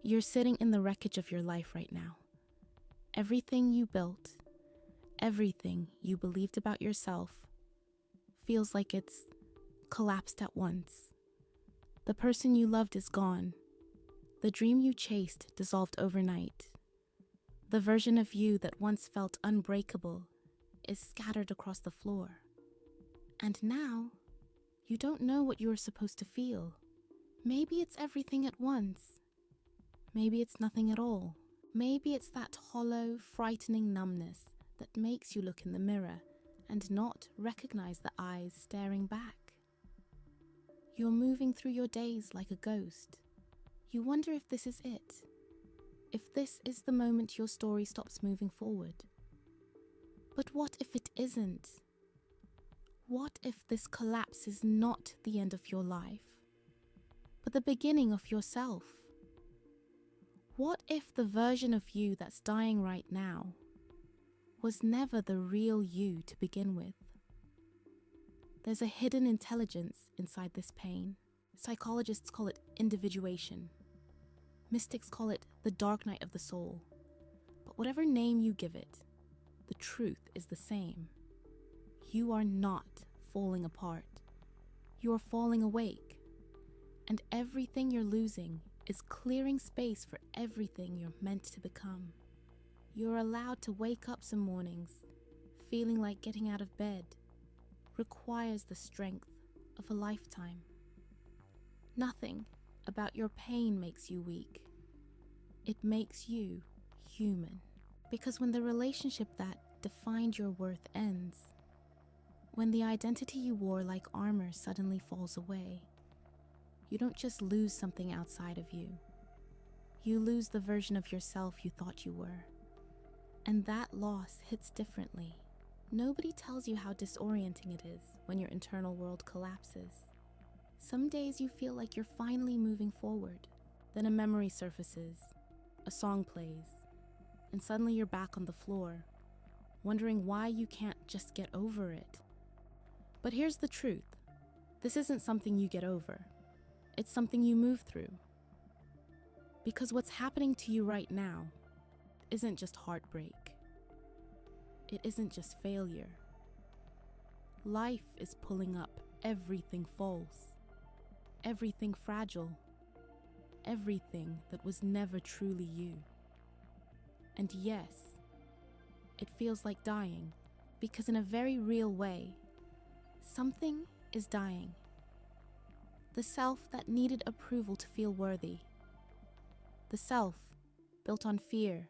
You're sitting in the wreckage of your life right now. Everything you built, everything you believed about yourself, feels like it's collapsed at once. The person you loved is gone. The dream you chased dissolved overnight. The version of you that once felt unbreakable is scattered across the floor. And now, you don't know what you are supposed to feel. Maybe it's everything at once. Maybe it's nothing at all. Maybe it's that hollow, frightening numbness that makes you look in the mirror and not recognize the eyes staring back. You're moving through your days like a ghost. You wonder if this is it. If this is the moment your story stops moving forward. But what if it isn't? What if this collapse is not the end of your life, but the beginning of yourself? What if the version of you that's dying right now was never the real you to begin with? There's a hidden intelligence inside this pain. Psychologists call it individuation. Mystics call it the dark night of the soul. But whatever name you give it, the truth is the same. You are not falling apart. You are falling awake. And everything you're losing is clearing space for everything you're meant to become. You're allowed to wake up some mornings feeling like getting out of bed requires the strength of a lifetime. Nothing about your pain makes you weak. It makes you human. Because when the relationship that defined your worth ends, when the identity you wore like armor suddenly falls away, you don't just lose something outside of you. You lose the version of yourself you thought you were. And that loss hits differently. Nobody tells you how disorienting it is when your internal world collapses. Some days you feel like you're finally moving forward. Then a memory surfaces, a song plays, and suddenly you're back on the floor, wondering why you can't just get over it. But here's the truth. This isn't something you get over. It's something you move through. Because what's happening to you right now isn't just heartbreak. It isn't just failure. Life is pulling up everything false, everything fragile, everything that was never truly you. And yes, it feels like dying, because in a very real way, something is dying. The self that needed approval to feel worthy. The self built on fear.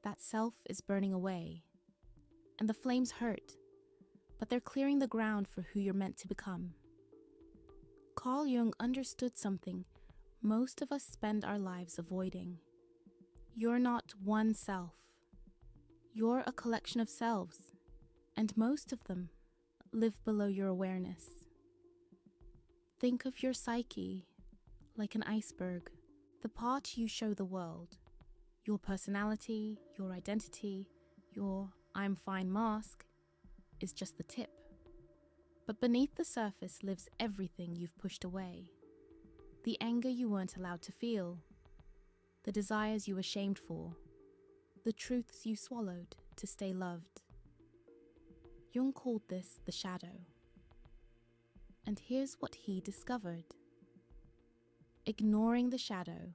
That self is burning away. And the flames hurt, but they're clearing the ground for who you're meant to become. Carl Jung understood something most of us spend our lives avoiding. You're not one self. You're a collection of selves, and most of them live below your awareness. Think of your psyche like an iceberg, the part you show the world. Your personality, your identity, your I'm fine mask is just the tip. But beneath the surface lives everything you've pushed away. The anger you weren't allowed to feel, the desires you were shamed for, the truths you swallowed to stay loved. Jung called this the shadow. And here's what he discovered. Ignoring the shadow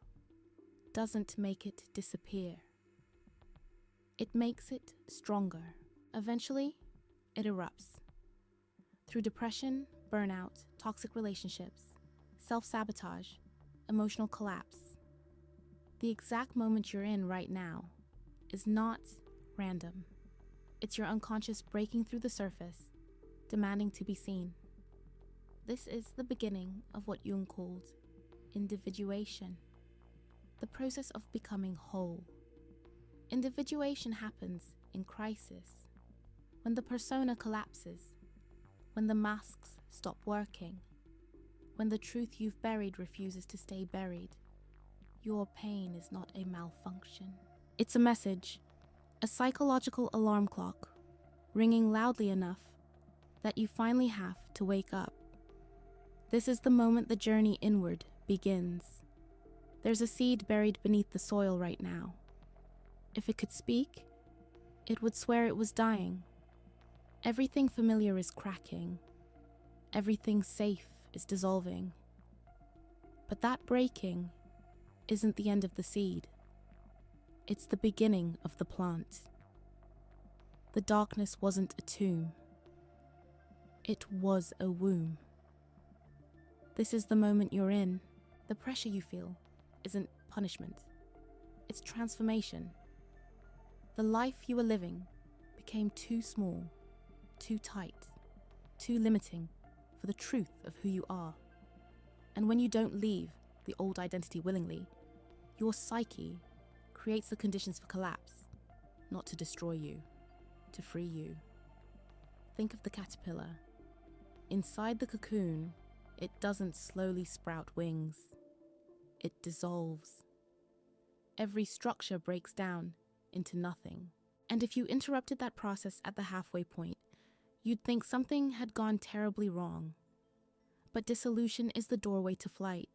doesn't make it disappear. It makes it stronger. Eventually, it erupts. Through depression, burnout, toxic relationships, self-sabotage, emotional collapse. The exact moment you're in right now is not random. It's your unconscious breaking through the surface, demanding to be seen. This is the beginning of what Jung called individuation, the process of becoming whole. Individuation happens in crisis, when the persona collapses, when the masks stop working, when the truth you've buried refuses to stay buried. Your pain is not a malfunction. It's a message, a psychological alarm clock, ringing loudly enough that you finally have to wake up. This is the moment the journey inward begins. There's a seed buried beneath the soil right now. If it could speak, it would swear it was dying. Everything familiar is cracking. Everything safe is dissolving. But that breaking isn't the end of the seed. It's the beginning of the plant. The darkness wasn't a tomb. It was a womb. This is the moment you're in. The pressure you feel isn't punishment. It's transformation. The life you were living became too small, too tight, too limiting for the truth of who you are. And when you don't leave the old identity willingly, your psyche creates the conditions for collapse, not to destroy you, to free you. Think of the caterpillar. Inside the cocoon, it doesn't slowly sprout wings. It dissolves. Every structure breaks down into nothing. And if you interrupted that process at the halfway point, you'd think something had gone terribly wrong. But dissolution is the doorway to flight.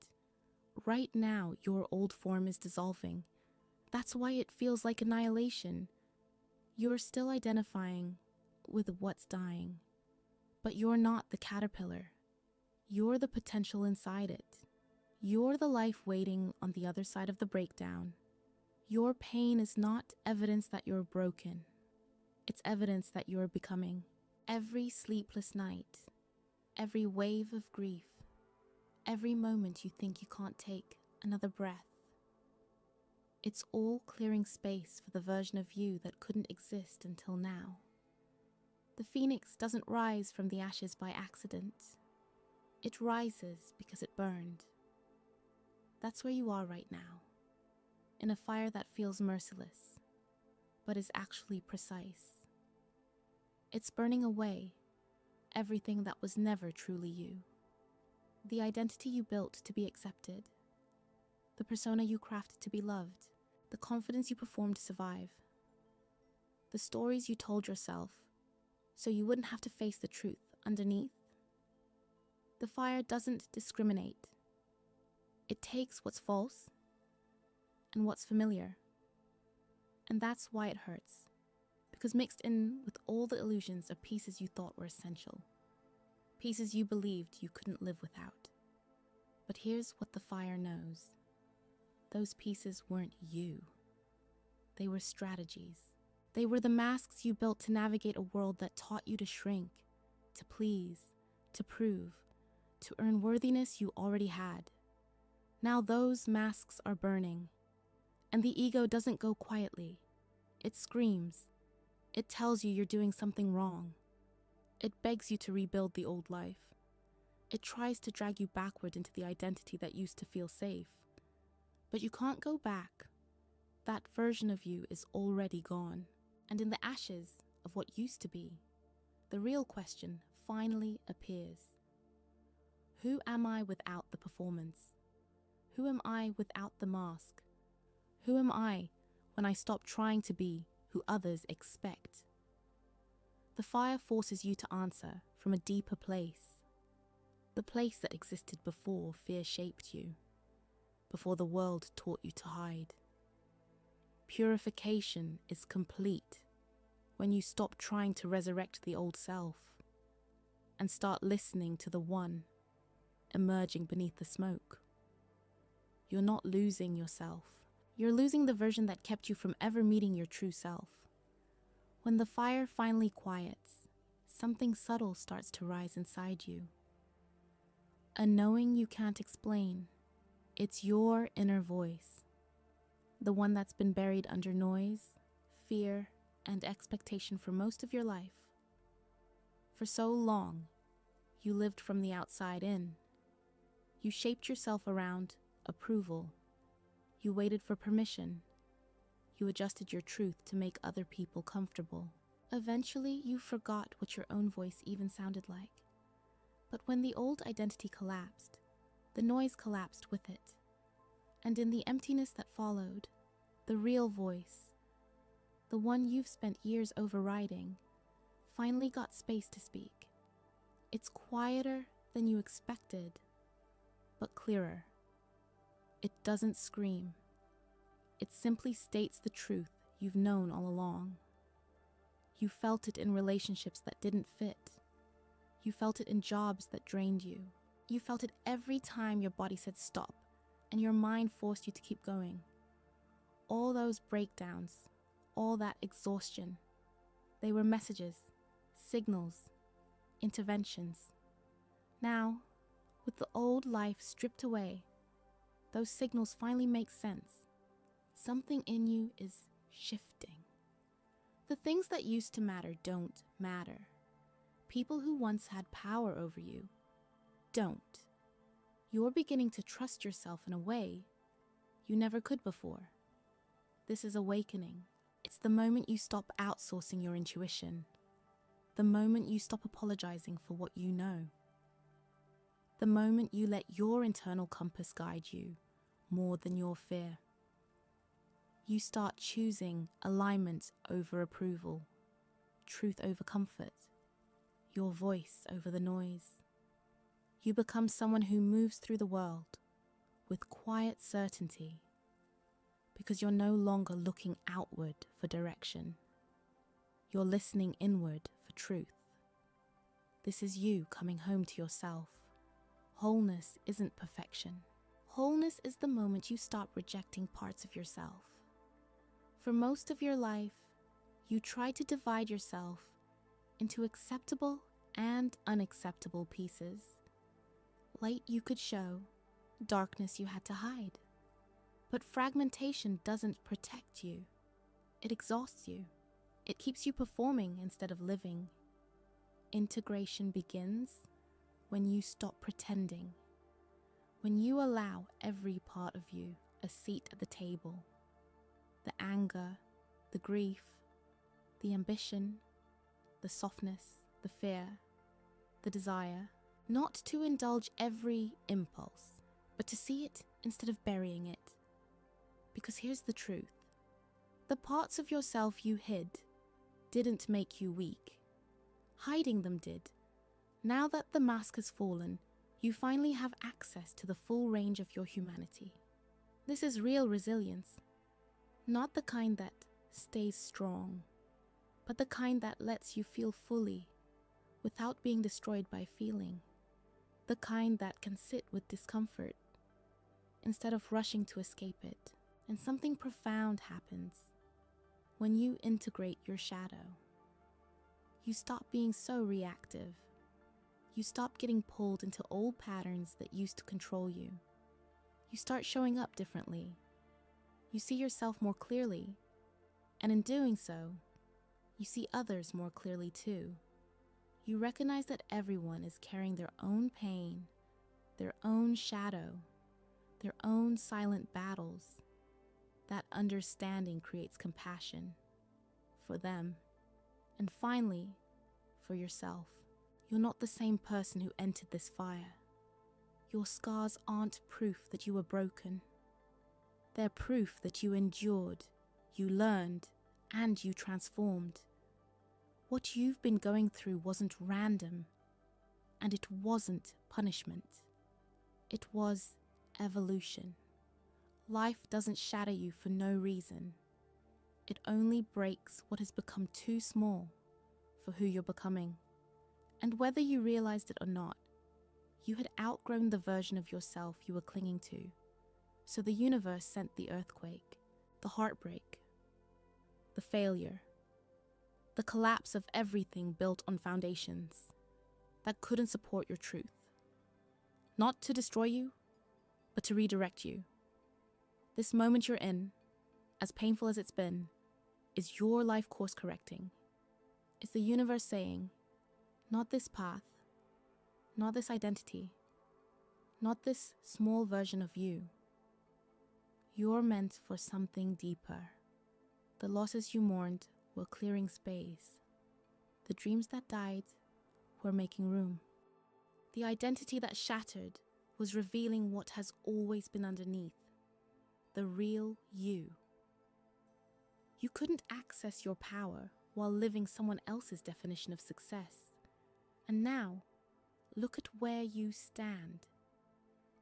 Right now, your old form is dissolving. That's why it feels like annihilation. You're still identifying with what's dying. But you're not the caterpillar. You're the potential inside it. You're the life waiting on the other side of the breakdown. Your pain is not evidence that you're broken. It's evidence that you're becoming. Every sleepless night, every wave of grief, every moment you think you can't take another breath, it's all clearing space for the version of you that couldn't exist until now. The phoenix doesn't rise from the ashes by accident. It rises because it burned. That's where you are right now, in a fire that feels merciless, but is actually precise. It's burning away everything that was never truly you. The identity you built to be accepted, the persona you crafted to be loved, the confidence you performed to survive, the stories you told yourself so you wouldn't have to face the truth underneath. The fire doesn't discriminate. It takes what's false and what's familiar. And that's why it hurts, because mixed in with all the illusions are pieces you thought were essential, pieces you believed you couldn't live without. But here's what the fire knows. Those pieces weren't you. They were strategies. They were the masks you built to navigate a world that taught you to shrink, to please, to prove, to earn worthiness you already had. Now those masks are burning, and the ego doesn't go quietly. It screams. It tells you you're doing something wrong. It begs you to rebuild the old life. It tries to drag you backward into the identity that used to feel safe. But you can't go back. That version of you is already gone. And in the ashes of what used to be, the real question finally appears. Who am I without the performance? Who am I without the mask? Who am I when I stop trying to be who others expect? The fire forces you to answer from a deeper place, the place that existed before fear shaped you, before the world taught you to hide. Purification is complete when you stop trying to resurrect the old self and start listening to the one emerging beneath the smoke. You're not losing yourself. You're losing the version that kept you from ever meeting your true self. When the fire finally quiets, something subtle starts to rise inside you. A knowing you can't explain. It's your inner voice, the one that's been buried under noise, fear, and expectation for most of your life. For so long, you lived from the outside in. You shaped yourself around approval. You waited for permission. You adjusted your truth to make other people comfortable. Eventually, you forgot what your own voice even sounded like. But when the old identity collapsed, the noise collapsed with it. And in the emptiness that followed, the real voice, the one you've spent years overriding, finally got space to speak. It's quieter than you expected, but clearer. It doesn't scream. It simply states the truth you've known all along. You felt it in relationships that didn't fit. You felt it in jobs that drained you. You felt it every time your body said stop and your mind forced you to keep going. All those breakdowns, all that exhaustion, they were messages, signals, interventions. Now, with the old life stripped away, those signals finally make sense. Something in you is shifting. The things that used to matter don't matter. People who once had power over you don't. You're beginning to trust yourself in a way you never could before. This is awakening. It's the moment you stop outsourcing your intuition. The moment you stop apologizing for what you know. The moment you let your internal compass guide you more than your fear. You start choosing alignment over approval, truth over comfort, your voice over the noise. You become someone who moves through the world with quiet certainty because you're no longer looking outward for direction. You're listening inward for truth. This is you coming home to yourself. Wholeness isn't perfection. Wholeness is the moment you stop rejecting parts of yourself. For most of your life, you try to divide yourself into acceptable and unacceptable pieces. Light you could show, darkness you had to hide. But fragmentation doesn't protect you. It exhausts you. It keeps you performing instead of living. Integration begins when you stop pretending, when you allow every part of you a seat at the table. The anger, the grief, the ambition, the softness, the fear, the desire, not to indulge every impulse, but to see it instead of burying it. Because here's the truth. The parts of yourself you hid didn't make you weak. Hiding them did. Now that the mask has fallen, you finally have access to the full range of your humanity. This is real resilience. Not the kind that stays strong, but the kind that lets you feel fully without being destroyed by feeling. The kind that can sit with discomfort instead of rushing to escape it. And something profound happens when you integrate your shadow. You stop being so reactive. You stop getting pulled into old patterns that used to control you. You start showing up differently. You see yourself more clearly, and in doing so, you see others more clearly too. You recognize that everyone is carrying their own pain, their own shadow, their own silent battles. That understanding creates compassion for them. And finally, for yourself. You're not the same person who entered this fire. Your scars aren't proof that you were broken. They're proof that you endured, you learned, and you transformed. What you've been going through wasn't random, and it wasn't punishment. It was evolution. Life doesn't shatter you for no reason. It only breaks what has become too small for who you're becoming. And whether you realized it or not, you had outgrown the version of yourself you were clinging to. So the universe sent the earthquake, the heartbreak, the failure, the collapse of everything built on foundations that couldn't support your truth. Not to destroy you, but to redirect you. This moment you're in, as painful as it's been, is your life course correcting. It's the universe saying, not this path, not this identity, not this small version of you. You're meant for something deeper. The losses you mourned were clearing space. The dreams that died were making room. The identity that shattered was revealing what has always been underneath. The real you. You couldn't access your power while living someone else's definition of success. And now, look at where you stand.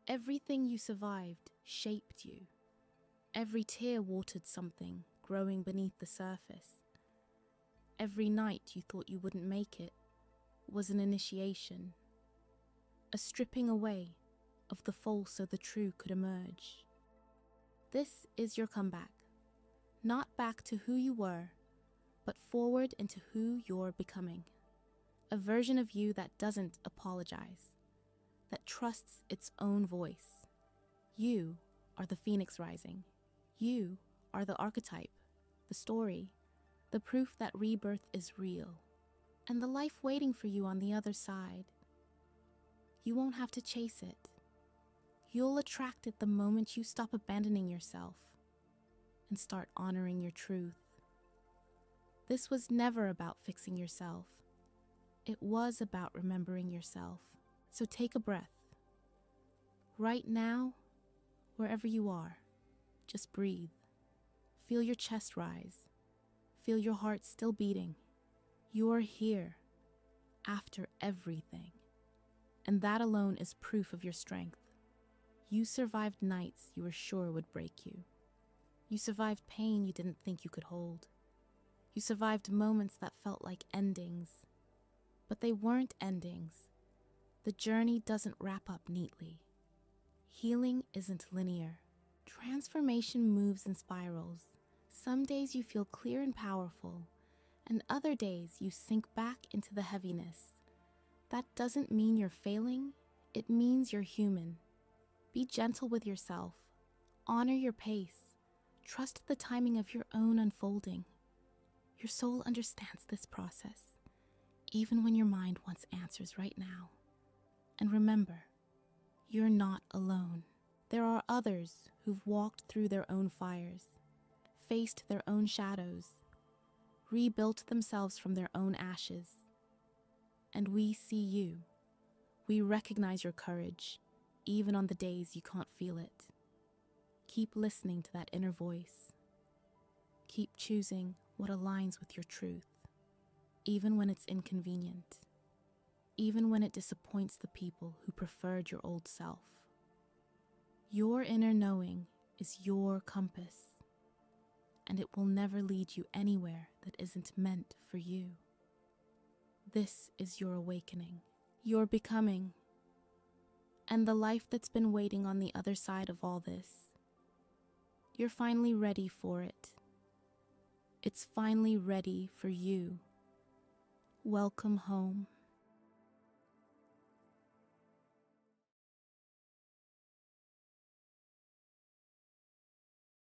Everything you survived shaped you. Every tear watered something growing beneath the surface. Every night you thought you wouldn't make it was an initiation, a stripping away of the false so the true could emerge. This is your comeback, not back to who you were, but forward into who you're becoming. A version of you that doesn't apologize, that trusts its own voice. You are the phoenix rising. You are the archetype, the story, the proof that rebirth is real, and the life waiting for you on the other side. You won't have to chase it. You'll attract it the moment you stop abandoning yourself and start honoring your truth. This was never about fixing yourself. It was about remembering yourself. So take a breath. Right now, wherever you are, just breathe. Feel your chest rise. Feel your heart still beating. You're here after everything. And that alone is proof of your strength. You survived nights you were sure would break you. You survived pain you didn't think you could hold. You survived moments that felt like endings. But they weren't endings. The journey doesn't wrap up neatly. Healing isn't linear. Transformation moves in spirals. Some days you feel clear and powerful, and other days you sink back into the heaviness. That doesn't mean you're failing, it means you're human. Be gentle with yourself. Honor your pace. Trust the timing of your own unfolding. Your soul understands this process, even when your mind wants answers right now. And remember, you're not alone. There are others who've walked through their own fires, faced their own shadows, rebuilt themselves from their own ashes. And we see you. We recognize your courage, even on the days you can't feel it. Keep listening to that inner voice. Keep choosing what aligns with your truth, even when it's inconvenient, even when it disappoints the people who preferred your old self. Your inner knowing is your compass, and it will never lead you anywhere that isn't meant for you. This is your awakening, your becoming, and the life that's been waiting on the other side of all this. You're finally ready for it. It's finally ready for you. Welcome home.